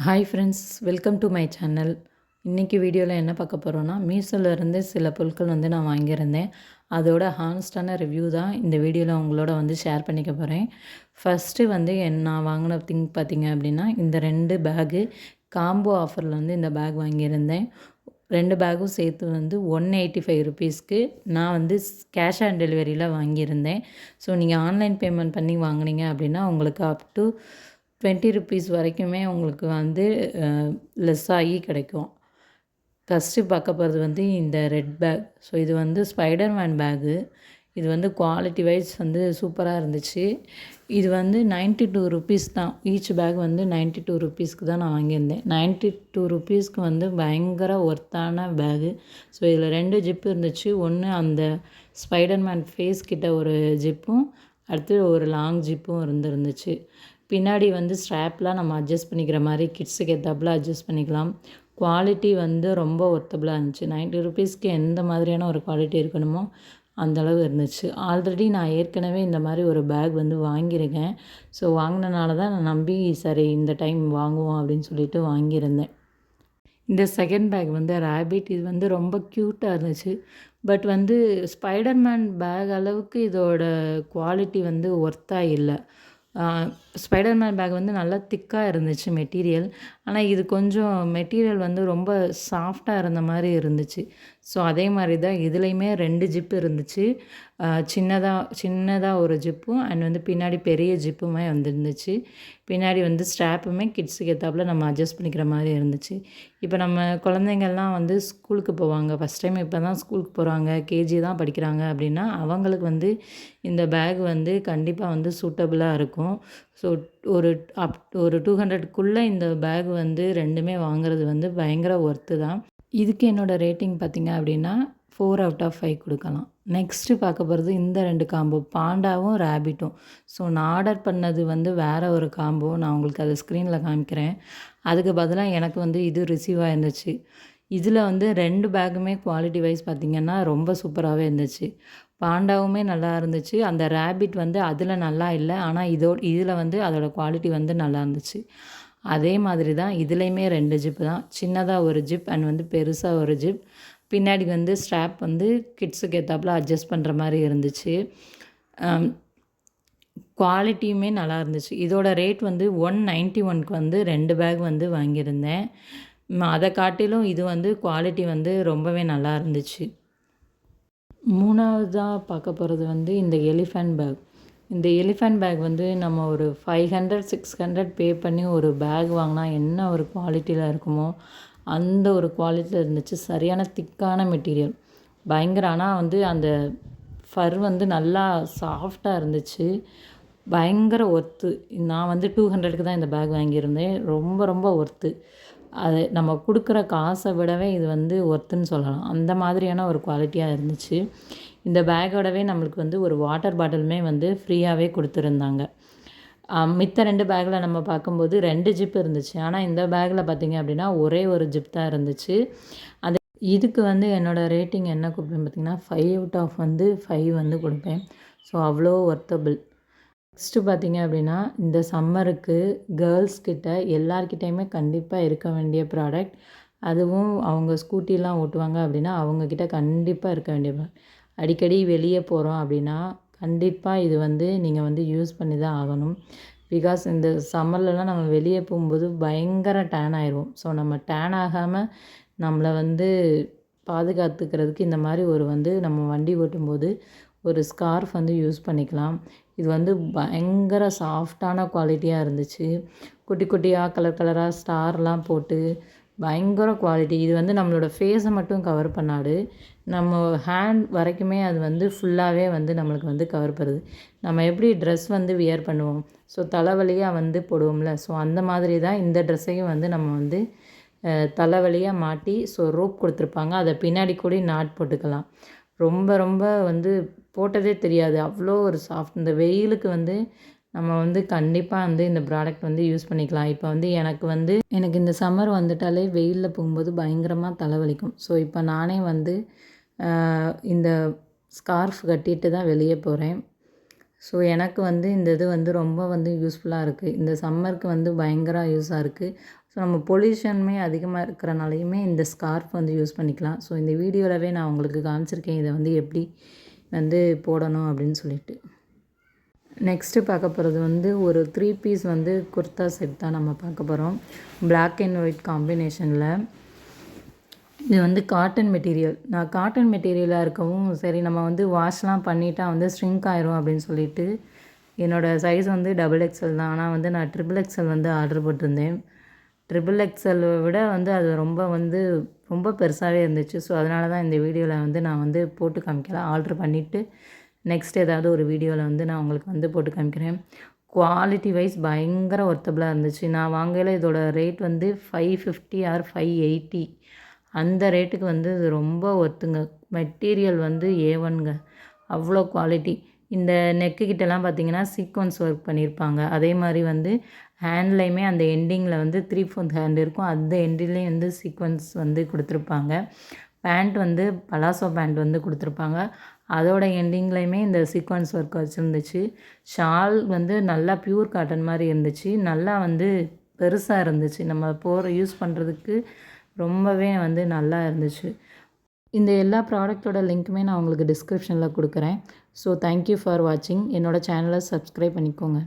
Hi friends, welcome to my channel. இன்றைக்கி வீடியோவில் என்ன பார்க்க போகிறோன்னா, மீஷோலேருந்து சில பொருட்கள் நான் வாங்கியிருந்தேன். அதோட ஹானஸ்டான ரிவ்யூ தான் இந்த வீடியோவில் உங்களோட ஷேர் பண்ணிக்க போகிறேன். ஃபஸ்ட்டு நான் வாங்கின திங் பார்த்திங்க அப்படின்னா, இந்த 2 பேகு காம்போ ஆஃபரில் இந்த பேக் வாங்கியிருந்தேன். 2 பேக்கும் சேர்த்து ₹185க்கு நான் கேஷ் ஆன் டெலிவரியில் வாங்கியிருந்தேன். ஸோ நீங்கள் ஆன்லைன் பேமெண்ட் பண்ணி வாங்கினீங்க அப்படின்னா உங்களுக்கு அப் டு ₹20 வரைக்குமே உங்களுக்கு லெஸ் ஆகி கிடைக்கும். ஃபஸ்ட்டு பார்க்க போகிறது இந்த ரெட் பேக். ஸோ இது ஸ்பைடர்மேன் பேகு. இது குவாலிட்டி வைஸ் சூப்பராக இருந்துச்சு. இது ₹92 தான். ஈச் பேக் ₹92க்கு தான் நான் வாங்கியிருந்தேன். ₹92க்கு பயங்கர ஒர்த்தான பேகு. ஸோ இதில் 2 ஜிப்பு இருந்துச்சு. ஒன்று அந்த ஸ்பைடர்மேன் ஃபேஸ் கிட்ட ஒரு ஜிப்பும், அடுத்து ஒரு லாங் ஜிப்பும் இருந்துச்சு. பின்னாடி ஸ்ட்ராப்லாம் நம்ம அட்ஜஸ்ட் பண்ணிக்கிற மாதிரி கிட்ஸுக்கு ஏற்றாப்புல அட்ஜஸ்ட் பண்ணிக்கலாம். குவாலிட்டி ரொம்ப ஒர்த்தபுளாக இருந்துச்சு. ₹90க்கு எந்த மாதிரியான ஒரு குவாலிட்டி இருக்கணுமோ அந்தளவு இருந்துச்சு. ஆல்ரெடி நான் ஏற்கனவே இந்த மாதிரி ஒரு பேக் வாங்கியிருக்கேன். ஸோ வாங்கினனால தான் நான் நம்பி சரி இந்த டைம் வாங்குவோம் அப்படின்னு சொல்லிட்டு வாங்கியிருந்தேன். இந்த செகண்ட் பேக் ரேபிட். இது ரொம்ப க்யூட்டாக இருந்துச்சு. பட் ஸ்பைடர்மேன் பேக் அளவுக்கு இதோட குவாலிட்டி ஒர்த்தாக இல்லை. ஸ்பைடர்மேன் பேக் நல்லா திக்காக இருந்துச்சு மெட்டீரியல். ஆனால் இது கொஞ்சம் மெட்டீரியல் ரொம்ப சாஃப்டாக இருந்த மாதிரி இருந்துச்சு. ஸோ அதே மாதிரி தான் இதுலேயுமே 2 ஜிப்பு இருந்துச்சு. சின்னதாக ஒரு ஜிப்பும் அண்ட் பின்னாடி பெரிய ஜிப்புமே இருந்துச்சு. பின்னாடி ஸ்ட்ராப்புமே கிட்ஸுக்கு ஏற்றாப்புல நம்ம அட்ஜஸ்ட் பண்ணிக்கிற மாதிரி இருந்துச்சு. இப்போ நம்ம குழந்தைங்கள்லாம் ஸ்கூலுக்கு போவாங்க. ஃபஸ்ட் டைம் இப்போ தான் ஸ்கூலுக்கு போகிறாங்க, கேஜி தான் படிக்கிறாங்க அப்படின்னா அவங்களுக்கு இந்த பேக் கண்டிப்பாக சூட்டபுளாக இருக்கும். ஸோ ஒரு 200க்குள்ளே இந்த பேக் 2மே வாங்குறது பயங்கர ஒர்த்து தான். இதுக்கு என்னோடய ரேட்டிங் பார்த்திங்க அப்படின்னா 4 அவுட் ஆஃப் 5 கொடுக்கலாம். நெக்ஸ்ட்டு பார்க்க போகிறது இந்த 2 காம்போ, பாண்டாவும் ரேபிட்டும். ஸோ நான் ஆர்டர் பண்ணது வேறு ஒரு காம்போ. நான் உங்களுக்கு அதை ஸ்க்ரீனில் காமிக்கிறேன். அதுக்கு பதிலாக எனக்கு இது ரிசீவ் ஆகிருந்துச்சு. இதில் 2 பேக்குமே குவாலிட்டி வைஸ் பார்த்திங்கன்னா ரொம்ப சூப்பராகவே இருந்துச்சு. பாண்டாவுமே நல்லா இருந்துச்சு. அந்த ரேபிட் அதில் நல்லா இல்லை. ஆனால் இதில் அதோடய குவாலிட்டி நல்லா இருந்துச்சு. அதே மாதிரி தான் இதுலேயுமே 2 ஜிப்பு தான். சின்னதாக ஒரு ஜிப் அண்ட் பெருசாக ஒரு ஜிப். பின்னாடி ஸ்ட்ராப் கிட்ஸுக்கு ஏற்றாப்புல அட்ஜஸ்ட் பண்ணுற மாதிரி இருந்துச்சு. குவாலிட்டியுமே நல்லா இருந்துச்சு. இதோட ரேட் 191க்கு 2 பேக் வாங்கியிருந்தேன். அதை காட்டிலும் இது குவாலிட்டி ரொம்பவே நல்லா இருந்துச்சு. மூணாவதாக பார்க்க போகிறது இந்த எலிஃபண்ட் பேக். இந்த எலிஃபண்ட் பேக் நம்ம ஒரு 500 600 பே பண்ணி ஒரு பேக் வாங்கினா என்ன ஒரு குவாலிட்டியில் இருக்குமோ அந்த ஒரு குவாலிட்டியில் இருந்துச்சு. சரியான திக்கான மெட்டீரியல் பயங்கர. ஆனால் அந்த ஃபர் நல்லா சாஃப்டாக இருந்துச்சு. பயங்கர ஒர்த்து. நான் 200க்கு தான் இந்த பேக் வாங்கியிருந்தேன். ரொம்ப ரொம்ப ஒர்த்து. அது நம்ம கொடுக்குற காசை விடவே இது ஒர்த்துன்னு சொல்லலாம். அந்த மாதிரியான ஒரு குவாலிட்டியாக இருந்துச்சு. இந்த பேக்கோடவே நம்மளுக்கு ஒரு வாட்டர் பாட்டிலுமே ஃப்ரீயாகவே கொடுத்துருந்தாங்க. மித்த 2 பேக்கில் நம்ம பார்க்கும்போது 2 ஜிப் இருந்துச்சு. ஆனால் இந்த பேக்கில் பார்த்திங்க அப்படின்னா ஒரே ஒரு ஜிப் தான் இருந்துச்சு. அது இதுக்கு என்னோடய ரேட்டிங் என்ன கொடுப்பேன் பார்த்திங்கன்னா 5 அவுட் ஆஃப் 5 கொடுப்பேன். ஸோ அவ்வளோ ஒர்த்தபிள். நெக்ஸ்ட்டு பார்த்திங்க அப்படின்னா இந்த சம்மருக்கு கேர்ள்ஸ்கிட்ட எல்லார்கிட்டையுமே கண்டிப்பாக இருக்க வேண்டிய ப்ராடக்ட். அதுவும் அவங்க ஸ்கூட்டிலாம் ஓட்டுவாங்க அப்படின்னா அவங்கக்கிட்ட கண்டிப்பாக இருக்க வேண்டிய ப்ராடக்ட். அடிக்கடி வெளியே போகிறோம் அப்படின்னா கண்டிப்பாக இது நீங்கள் யூஸ் பண்ணி தான் ஆகணும். பிகாஸ் இந்த சம்மர்லலாம் நம்ம வெளியே போகும்போது பயங்கர டேன் ஆயிடுவோம். ஸோ நம்ம டேன் ஆகாமல் நம்மளை பாதுகாத்துக்கிறதுக்கு இந்த மாதிரி ஒரு நம்ம வண்டி ஓட்டும்போது ஒரு ஸ்கார்ஃப் யூஸ் பண்ணிக்கலாம். இது பயங்கர சாஃப்டான குவாலிட்டியாக இருந்துச்சு. குட்டி குட்டியாக கலர் கலராக ஸ்டார்லாம் போட்டு பயங்கர குவாலிட்டி. இது நம்மளோட ஃபேஸை மட்டும் கவர் பண்ணாது, நம்ம ஹேண்ட் வரைக்குமே அது ஃபுல்லாகவே நம்மளுக்கு கவர் பண்ணுது. நம்ம எப்படி ட்ரெஸ் வியர் பண்ணுவோம், ஸோ தலைவலியாக போடுவோம்ல, ஸோ அந்த மாதிரி தான் இந்த ட்ரெஸ்ஸையும் நம்ம தலைவலியாக மாட்டி ஸோ ரோப் கொடுத்துருப்பாங்க. அதை பின்னாடி கூட நாட் போட்டுக்கலாம். ரொம்ப ரொம்ப போட்டதே தெரியாது. அவ்வளோ ஒரு சாஃப்ட். இந்த வெயிலுக்கு நம்ம கண்டிப்பாக இந்த ப்ராடக்ட் யூஸ் பண்ணிக்கலாம். இப்போ எனக்கு இந்த சம்மர் வந்துட்டாலே வெயிலில் போகும்போது பயங்கரமாக தலைவலிக்கும். ஸோ இப்போ நானே இந்த ஸ்கார்ஃப் கட்டிட்டு தான் வெளியே போகிறேன். ஸோ எனக்கு வந்து இந்த இது வந்து ரொம்ப வந்து யூஸ்ஃபுல்லாக இருக்குது. இந்த சம்மருக்கு வந்து பயங்கர யூஸாக இருக்குது. ஸோ நம்ம பொல்யூஷனுமே அதிகமாக இருக்கிறனாலையுமே இந்த ஸ்கார்ஃப் வந்து யூஸ் பண்ணிக்கலாம். ஸோ இந்த வீடியோவிலவே நான் உங்களுக்கு காமிச்சிருக்கேன் இதை வந்து எப்படி வந்து போடணும் அப்படின்னு சொல்லிட்டு. நெக்ஸ்ட்டு பார்க்க போகிறது வந்து ஒரு 3 பீஸ் வந்து குர்தா செட் தான் நம்ம பார்க்க போகிறோம். Black அண்ட் ஒயிட் காம்பினேஷனில். இது வந்து காட்டன் மெட்டீரியல். நான் காட்டன் மெட்டீரியலாக இருக்கவும் சரி நம்ம வந்து வாஷ்லாம் பண்ணிட்டா வந்து ஸ்ட்ரிங்க் ஆயிரும் அப்படின்னு சொல்லிட்டு என்னோடய சைஸ் வந்து XXL தான். ஆனால் வந்து நான் XXL வந்து ஆர்டர் போட்டிருந்தேன். XXL விட வந்து அது ரொம்ப பெருசாகவே இருந்துச்சு. ஸோ அதனால தான் இந்த வீடியோவில் வந்து நான் வந்து போட்டு காமிக்கல. ஆர்டர் பண்ணிவிட்டு நெக்ஸ்ட் ஏதாவது ஒரு வீடியோவில் வந்து நான் உங்களுக்கு வந்து போட்டு காமிக்கிறேன். குவாலிட்டி வைஸ் பயங்கர ஒர்த்தபுளாக இருந்துச்சு. நான் வாங்கையில் இதோட ரேட் வந்து 550 ஆர் 580. அந்த ரேட்டுக்கு வந்து இது ரொம்ப ஒர்த்துங்க. மெட்டீரியல் வந்து A1ங்க. அவ்வளோ குவாலிட்டி. இந்த நெக்கு கிட்டலாம் பார்த்தீங்கன்னா சீக்வன்ஸ் ஒர்க் பண்ணியிருப்பாங்க. அதே மாதிரி வந்து ஹேண்ட்லேயுமே அந்த எண்டிங்கில் வந்து 3/4 ஹேண்ட் இருக்கும். அந்த எண்டிங்லேயும் வந்து சீக்வன்ஸ் வந்து கொடுத்துருப்பாங்க. பேண்ட் வந்து பலாசோ பேண்ட் வந்து கொடுத்துருப்பாங்க. அதோட எண்டிங்லேயுமே இந்த சீக்வன்ஸ் ஒர்க் வச்சுருந்துச்சு. ஷால் வந்து நல்லா ப்யூர் காட்டன் மாதிரி இருந்துச்சு. நல்லா வந்து பெருசாக இருந்துச்சு. நம்ம யூஸ் பண்ணுறதுக்கு ரொம்பவே வந்து நல்லா இருந்துச்சு. இந்த எல்லா ப்ராடக்ட்டோட லிங்க்குமே நான் உங்களுக்கு டிஸ்கிரிப்ஷனில் கொடுக்குறேன். ஸோ தேங்க்யூ ஃபார் வாட்சிங். என்னோடய சேனலை சப்ஸ்கிரைப் பண்ணிக்கோங்க.